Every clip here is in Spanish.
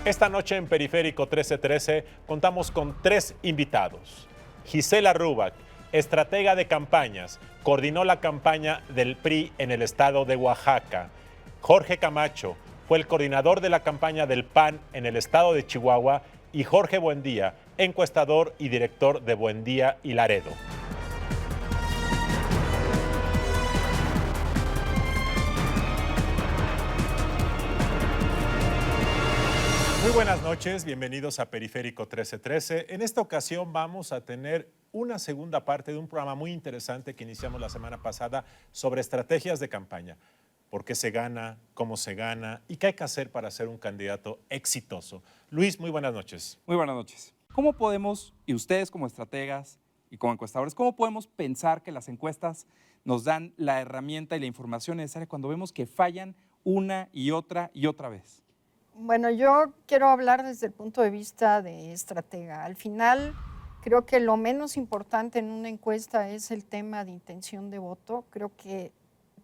Esta noche en Periférico 1313 contamos con 3 invitados. Gisela Rubac, estratega de campañas, coordinó la campaña del PRI en el estado de Oaxaca. Jorge Camacho fue el coordinador de la campaña del PAN en el estado de Chihuahua. Y Jorge Buendía, encuestador y director de Buendía y Laredo. Muy buenas noches, bienvenidos a Periférico 1313. En esta ocasión vamos a tener una segunda parte de un programa muy interesante que iniciamos la semana pasada sobre estrategias de campaña. ¿Por qué se gana? ¿Cómo se gana? ¿Y qué hay que hacer para ser un candidato exitoso? Luis, muy buenas noches. Muy buenas noches. ¿Cómo podemos, y ustedes como estrategas y como encuestadores, cómo podemos pensar que las encuestas nos dan la herramienta y la información necesaria cuando vemos que fallan una y otra vez? Bueno, yo quiero hablar desde el punto de vista de estratega. Al final, creo que lo menos importante en una encuesta es el tema de intención de voto. Creo que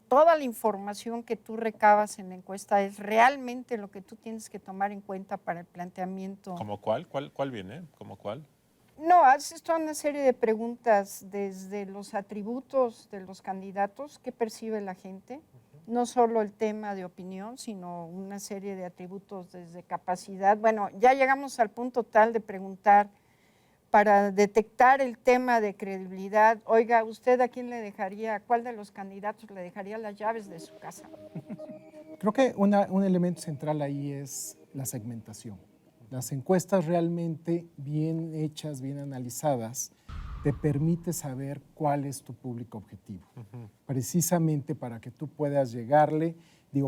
toda la información que tú recabas en la encuesta es realmente lo que tú tienes que tomar en cuenta para el planteamiento. ¿Cómo cuál? ¿Cuál viene? ¿Cómo cuál? No, haces toda una serie de preguntas desde los atributos de los candidatos, qué percibe la gente, no solo el tema de opinión, sino una serie de atributos desde capacidad. Bueno, ya llegamos al punto tal de preguntar para detectar el tema de credibilidad. Oiga, ¿usted a quién le dejaría, cuál de los candidatos le dejaría las llaves de su casa? Creo que un elemento central ahí es la segmentación. Las encuestas realmente bien hechas, bien analizadas, te permite saber cuál es tu público objetivo. Precisamente para que tú puedas llegarle,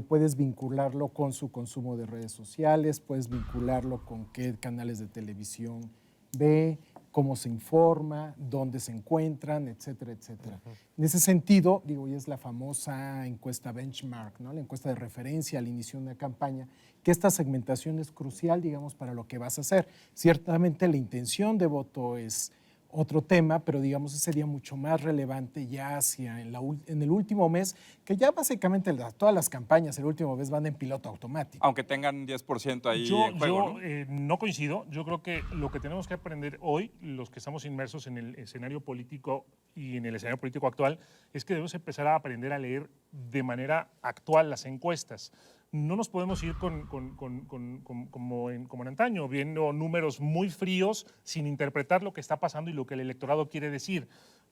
puedes vincularlo con su consumo de redes sociales, puedes vincularlo con qué canales de televisión ve, cómo se informa, dónde se encuentran, etcétera, etcétera. En ese sentido, y es la famosa encuesta benchmark, ¿no? La encuesta de referencia al inicio de una campaña, que esta segmentación es crucial, para lo que vas a hacer. Ciertamente la intención de voto es otro tema, pero ese sería mucho más relevante ya en el último mes, que ya básicamente todas las campañas el último mes van en piloto automático. Aunque tengan 10% ahí en juego, ¿no? No coincido. Yo creo que lo que tenemos que aprender hoy, los que estamos inmersos en el escenario político y en el escenario político actual, es que debemos empezar a aprender a leer de manera actual las encuestas. No nos podemos ir como en antaño, viendo números muy fríos sin interpretar lo que está pasando y lo que el electorado quiere decir.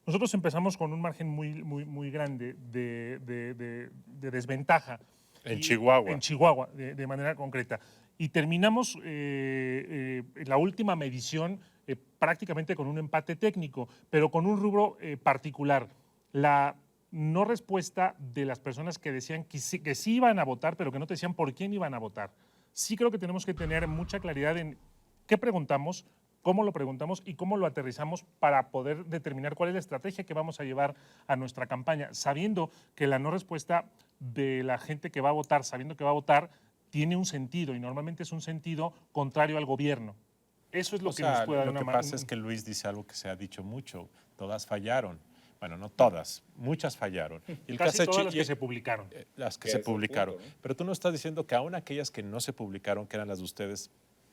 Nosotros empezamos con un margen muy grande de desventaja. En Chihuahua. En Chihuahua, de manera concreta. Y terminamos la última medición prácticamente con un empate técnico, pero con un rubro particular. La no respuesta de las personas que decían que sí iban a votar, pero que no te decían por quién iban a votar. Sí creo que tenemos que tener mucha claridad en qué preguntamos, cómo lo preguntamos y cómo lo aterrizamos para poder determinar cuál es la estrategia que vamos a llevar a nuestra campaña, sabiendo que la no respuesta de la gente que va a votar, sabiendo que va a votar, tiene un sentido y normalmente es un sentido contrario al gobierno. Eso es lo que nos puede dar una mano. Lo que pasa es que Luis dice algo que se ha dicho mucho, todas fallaron. Bueno, no todas, muchas fallaron. Y casi todas las que se publicaron. Las que se publicaron. Punto, ¿no? Pero tú no estás diciendo que aún aquellas que no se publicaron, que eran las de ustedes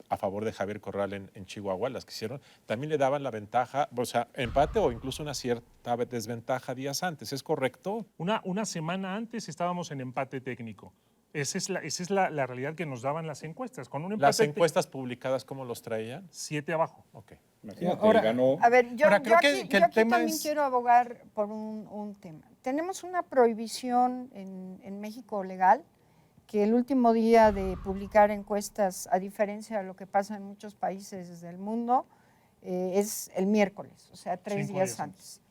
a favor de Javier Corral en Chihuahua, las que hicieron, también le daban la ventaja, o sea, empate o incluso una cierta desventaja días antes. ¿Es correcto? Una semana antes estábamos en empate técnico. Esa es la realidad que nos daban las encuestas. Con un empate ¿Las encuestas publicadas cómo los traían? 7 abajo. Ok. Imagínate, ahora, ganó. A ver, yo aquí también quiero abogar por un tema. Tenemos una prohibición en México legal que el último día de publicar encuestas, a diferencia de lo que pasa en muchos países del mundo, es el miércoles, o sea, 3 días antes.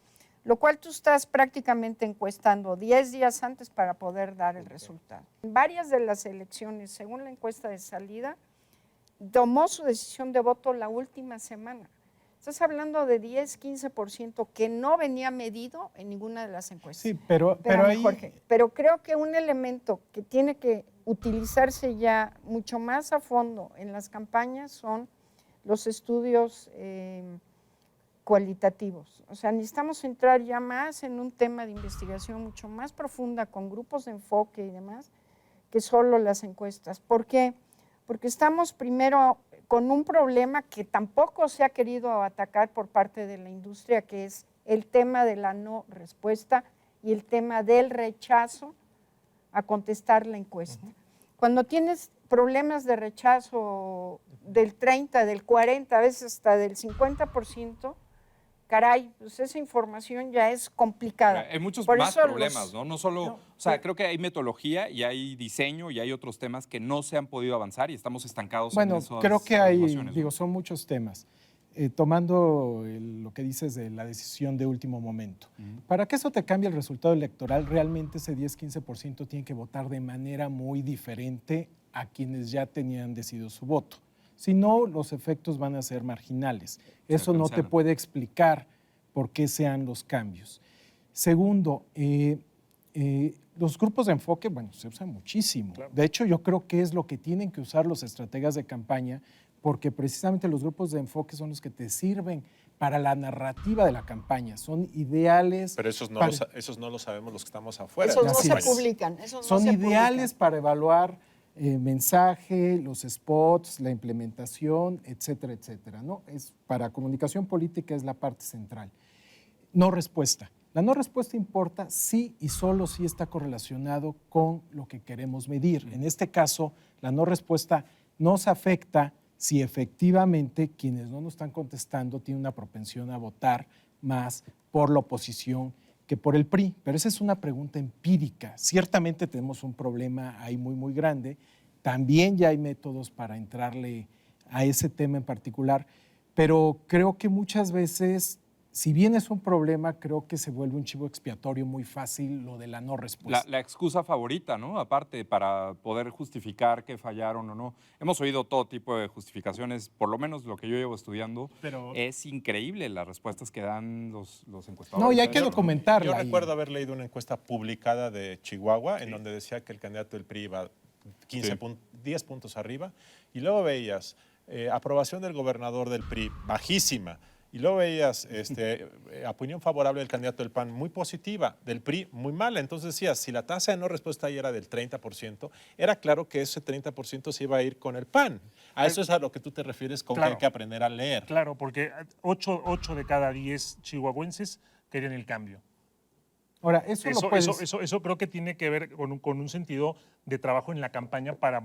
Lo cual tú estás prácticamente encuestando 10 días antes para poder dar el resultado. En varias de las elecciones, según la encuesta de salida, tomó su decisión de voto la última semana. Estás hablando de 10-15% que no venía medido en ninguna de las encuestas. Sí, pero ahí... Jorge, pero creo que un elemento que tiene que utilizarse ya mucho más a fondo en las campañas son los estudios cualitativos. O sea, necesitamos entrar ya más en un tema de investigación mucho más profunda con grupos de enfoque y demás que solo las encuestas. ¿Por qué? porque estamos primero con un problema que tampoco se ha querido atacar por parte de la industria, que es el tema de la no respuesta y el tema del rechazo a contestar la encuesta. Cuando tienes problemas de rechazo del 30, del 40, a veces hasta del 50%, caray, pues esa información ya es complicada. Hay muchos más problemas, ¿no? No solo, o sea, creo que hay metodología y hay diseño y hay otros temas que no se han podido avanzar y estamos estancados en eso. Bueno, creo que hay, digo, son muchos temas. Tomando lo que dices de la decisión de último momento. Para que eso te cambie el resultado electoral, realmente ese 10-15% tiene que votar de manera muy diferente a quienes ya tenían decidido su voto. Si no, los efectos van a ser marginales. Eso no te puede explicar por qué sean los cambios. Segundo, los grupos de enfoque, bueno, se usan muchísimo. Claro. De hecho, yo creo que es lo que tienen que usar los estrategas de campaña, porque precisamente los grupos de enfoque son los que te sirven para la narrativa de la campaña. Son ideales. Pero esos no lo sabemos los que estamos afuera. Esos no se publican. Son ideales para evaluar mensaje, los spots, la implementación, etcétera, etcétera, ¿no? Para comunicación política es la parte central. No respuesta. La no respuesta importa sí y solo si está correlacionado con lo que queremos medir. En este caso, la no respuesta nos afecta si efectivamente quienes no nos están contestando tienen una propensión a votar más por la oposición que por el PRI. Pero esa es una pregunta empírica. Ciertamente tenemos un problema ahí muy, muy grande. También ya hay métodos para entrarle a ese tema en particular, pero creo que muchas veces, si bien es un problema, creo que se vuelve un chivo expiatorio muy fácil lo de la no respuesta. La excusa favorita, ¿no? Aparte, para poder justificar que fallaron o no. Hemos oído todo tipo de justificaciones, por lo menos lo que yo llevo estudiando. Pero es increíble las respuestas que dan los encuestadores. No, y hay que documentarla. Yo recuerdo haber leído una encuesta publicada de Chihuahua, en donde decía que el candidato del PRI iba 10 puntos arriba, y luego veías aprobación del gobernador del PRI bajísima, y luego veías opinión favorable del candidato del PAN muy positiva, del PRI muy mala. Entonces decías, si la tasa de no respuesta ahí era del 30%, era claro que ese 30% se iba a ir con el PAN. A eso es a lo que tú te refieres con que hay que aprender a leer. Claro, porque 8 de cada 10 chihuahuenses querían el cambio. Ahora, eso creo que tiene que ver con un sentido de trabajo en la campaña para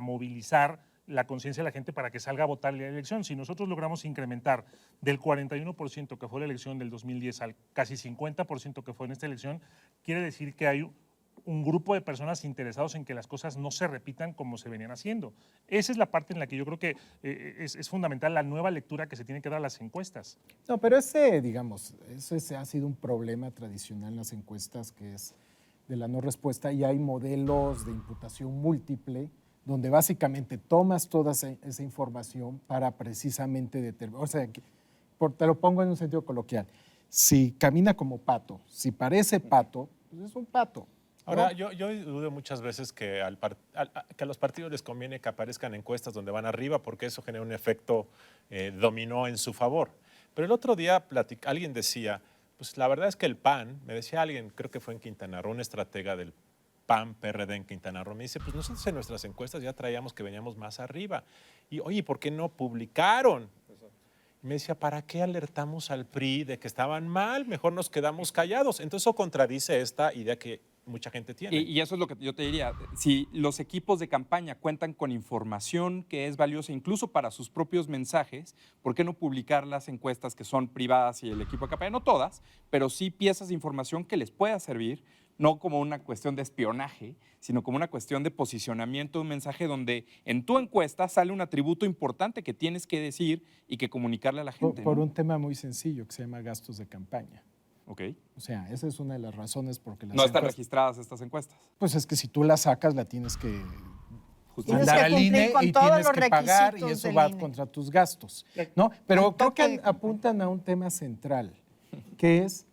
movilizar la conciencia de la gente para que salga a votar en la elección. Si nosotros logramos incrementar del 41% que fue la elección del 2010 al casi 50% que fue en esta elección, quiere decir que hay un grupo de personas interesados en que las cosas no se repitan como se venían haciendo. Esa es la parte en la que yo creo que es fundamental la nueva lectura que se tiene que dar a las encuestas. No, pero ese ha sido un problema tradicional en las encuestas, que es de la no respuesta, y hay modelos de imputación múltiple donde básicamente tomas toda esa información para precisamente determinar. O sea, te lo pongo en un sentido coloquial. Si camina como pato, si parece pato, pues es un pato. Ahora, yo dudo muchas veces que a los partidos les conviene que aparezcan encuestas donde van arriba, porque eso genera un efecto dominó en su favor. Pero el otro día alguien decía, pues la verdad es que el PAN, me decía alguien, creo que fue en Quintana Roo, un estratega del PAN, PRD en Quintana Roo, me dice, pues nosotros en nuestras encuestas ya traíamos que veníamos más arriba. Y oye, ¿por qué no publicaron? Y me decía, ¿para qué alertamos al PRI de que estaban mal? Mejor nos quedamos callados. Entonces eso contradice esta idea que mucha gente tiene. Y eso es lo que yo te diría. Si los equipos de campaña cuentan con información que es valiosa incluso para sus propios mensajes, ¿por qué no publicar las encuestas que son privadas y el equipo de campaña? No todas, pero sí piezas de información que les pueda servir, no como una cuestión de espionaje, sino como una cuestión de posicionamiento de un mensaje donde en tu encuesta sale un atributo importante que tienes que decir y que comunicarle a la gente. Por un tema muy sencillo que se llama gastos de campaña. Ok. O sea, esa es una de las razones porque no están registradas estas encuestas. Pues es que si tú las sacas, la tienes que mandar al INE y tienes que pagar, y eso va contra tus gastos, ¿no? Pero creo que apuntan a un tema central, que es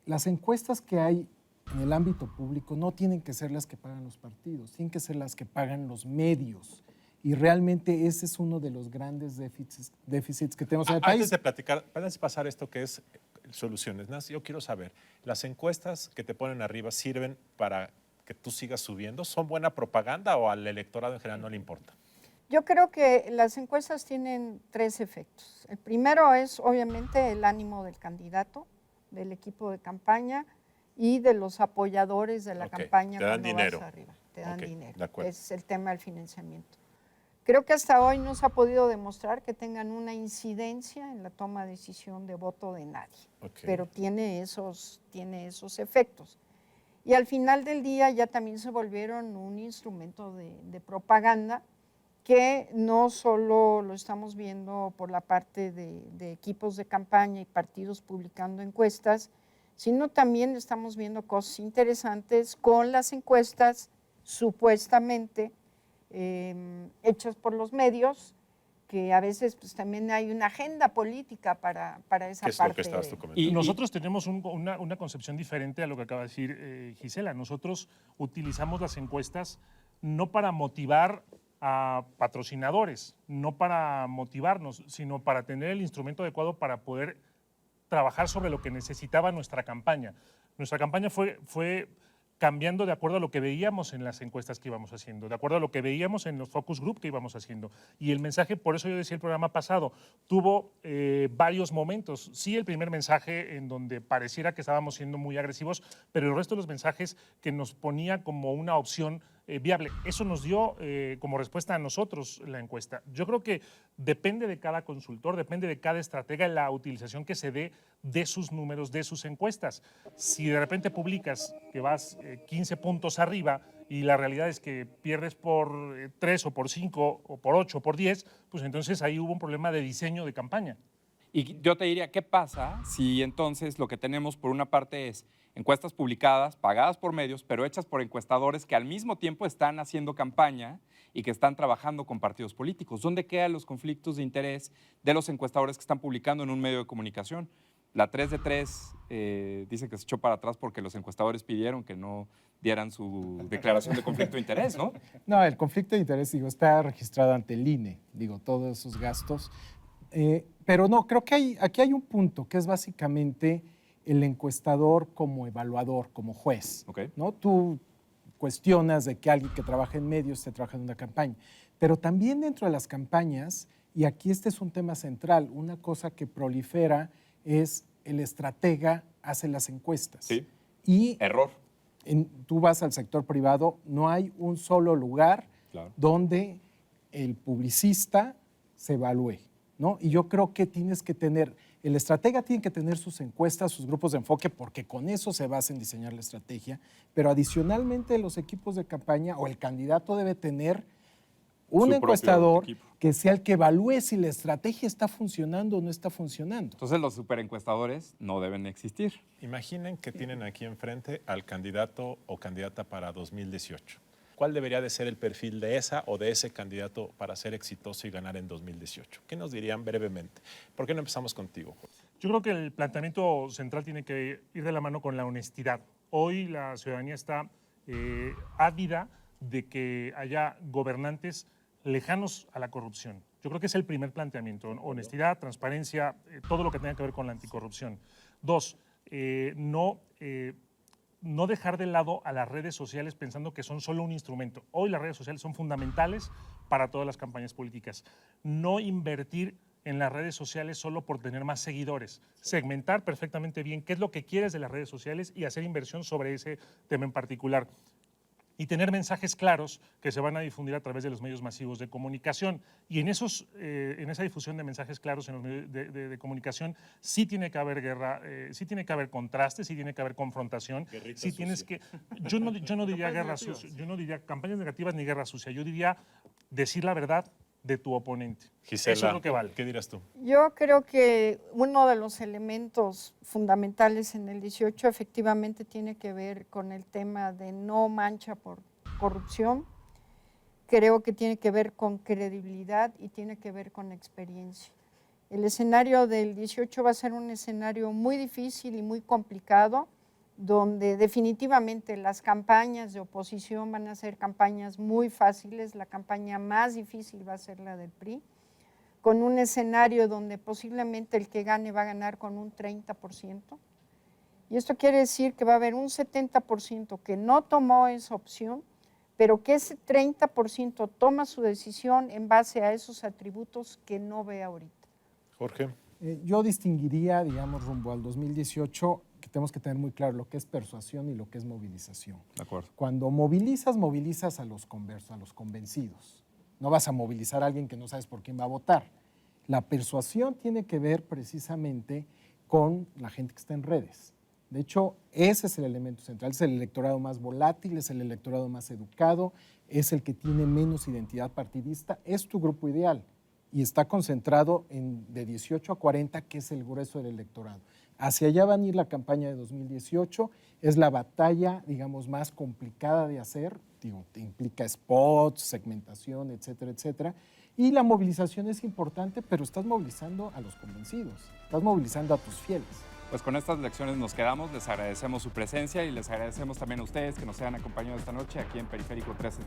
las encuestas que hay en el ámbito público no tienen que ser las que pagan los partidos, tienen que ser las que pagan los medios. Y realmente ese es uno de los grandes déficits que tenemos en el país. Antes de platicar, antes de pasar esto que es soluciones, Nancy, yo quiero saber, ¿las encuestas que te ponen arriba sirven para que tú sigas subiendo? ¿Son buena propaganda o al electorado en general no le importa? Yo creo que las encuestas tienen 3 efectos. El primero es obviamente el ánimo del candidato, del equipo de campaña y de los apoyadores de la campaña. Te dan cuando dinero. Vas arriba. Te dan dinero. De acuerdo. Es el tema del financiamiento. Creo que hasta hoy no se ha podido demostrar que tengan una incidencia en la toma de decisión de voto de nadie, pero tiene esos efectos. Y al final del día ya también se volvieron un instrumento de propaganda que no solo lo estamos viendo por la parte de equipos de campaña y partidos publicando encuestas, sino también estamos viendo cosas interesantes con las encuestas supuestamente hechas por los medios, que a veces pues, también hay una agenda política para esa ¿Qué es parte. Lo que estabas tú comentando? Y nosotros tenemos una concepción diferente a lo que acaba de decir Gisela. Nosotros utilizamos las encuestas no para motivar a patrocinadores, no para motivarnos, sino para tener el instrumento adecuado para poder trabajar sobre lo que necesitaba nuestra campaña. Nuestra campaña fue cambiando de acuerdo a lo que veíamos en las encuestas que íbamos haciendo, de acuerdo a lo que veíamos en los focus group que íbamos haciendo. Y el mensaje, por eso yo decía el programa pasado, tuvo varios momentos. Sí, el primer mensaje en donde pareciera que estábamos siendo muy agresivos, pero el resto de los mensajes que nos ponía como una opción viable. Eso nos dio como respuesta a nosotros la encuesta. Yo creo que depende de cada consultor, depende de cada estratega la utilización que se dé de sus números, de sus encuestas. Si de repente publicas que vas 15 puntos arriba y la realidad es que pierdes por 3 o por 5 o por 8 o por 10, pues entonces ahí hubo un problema de diseño de campaña. Y yo te diría, ¿qué pasa si entonces lo que tenemos por una parte es encuestas publicadas, pagadas por medios, pero hechas por encuestadores que al mismo tiempo están haciendo campaña y que están trabajando con partidos políticos? ¿Dónde quedan los conflictos de interés de los encuestadores que están publicando en un medio de comunicación? La 3 de 3 dice que se echó para atrás porque los encuestadores pidieron que no dieran su declaración de conflicto de interés, ¿no? No, el conflicto de interés, está registrado ante el INE, todos esos gastos. Pero no, creo que aquí hay un punto que es básicamente el encuestador como evaluador, como juez. ¿No? Tú cuestionas de que alguien que trabaja en medios esté trabajando en una campaña. Pero también dentro de las campañas, y aquí este es un tema central, una cosa que prolifera es el estratega hace las encuestas. Sí. Y error. Tú vas al sector privado, no hay un solo lugar donde el publicista se evalúe, ¿no? Y yo creo que el estratega tiene que tener sus encuestas, sus grupos de enfoque, porque con eso se basa en diseñar la estrategia, pero adicionalmente los equipos de campaña o el candidato debe tener un encuestador que sea el que evalúe si la estrategia está funcionando o no está funcionando. Entonces los superencuestadores no deben existir. Imaginen que tienen aquí enfrente al candidato o candidata para 2018. ¿Cuál debería de ser el perfil de esa o de ese candidato para ser exitoso y ganar en 2018? ¿Qué nos dirían brevemente? ¿Por qué no empezamos contigo, Jorge? Yo creo que el planteamiento central tiene que ir de la mano con la honestidad. Hoy la ciudadanía está ávida de que haya gobernantes lejanos a la corrupción. Yo creo que es el primer planteamiento. Honestidad, transparencia, todo lo que tenga que ver con la anticorrupción. 2, no dejar de lado a las redes sociales pensando que son solo un instrumento. Hoy las redes sociales son fundamentales para todas las campañas políticas. No invertir en las redes sociales solo por tener más seguidores. Segmentar perfectamente bien qué es lo que quieres de las redes sociales y hacer inversión sobre ese tema en particular. Y tener mensajes claros que se van a difundir a través de los medios masivos de comunicación. Y en esa difusión de mensajes claros en los medios de comunicación sí tiene que haber guerra, sí tiene que haber contraste, sí tiene que haber confrontación. Sí tienes que, yo no diría guerra sucia, yo no diría campañas negativas ni guerra sucia, yo diría decir la verdad de tu oponente. Gisela, eso es lo que vale. ¿Qué dirás tú? Yo creo que uno de los elementos fundamentales en el 18 efectivamente tiene que ver con el tema de no mancha por corrupción. Creo que tiene que ver con credibilidad y tiene que ver con experiencia. El escenario del 18 va a ser un escenario muy difícil y muy complicado, donde definitivamente las campañas de oposición van a ser campañas muy fáciles. La campaña más difícil va a ser la del PRI, con un escenario donde posiblemente el que gane va a ganar con un 30%. Y esto quiere decir que va a haber un 70% que no tomó esa opción pero que ese 30% toma su decisión en base a esos atributos que no ve ahorita. Jorge. Yo distinguiría, digamos, rumbo al 2018, que tenemos que tener muy claro lo que es persuasión y lo que es movilización. De acuerdo. Cuando movilizas a los conversos, a los convencidos. No vas a movilizar a alguien que no sabes por quién va a votar. La persuasión tiene que ver precisamente con la gente que está en redes. De hecho, ese es el elemento central, es el electorado más volátil, es el electorado más educado, es el que tiene menos identidad partidista, es tu grupo ideal y está concentrado de 18 a 40, que es el grueso del electorado. Hacia allá va a ir la campaña de 2018, es la batalla, digamos, más complicada de hacer, implica spots, segmentación, etcétera, etcétera, y la movilización es importante, pero estás movilizando a los convencidos, estás movilizando a tus fieles. Pues con estas lecciones nos quedamos, les agradecemos su presencia y les agradecemos también a ustedes que nos hayan acompañado esta noche aquí en Periférico 13-3.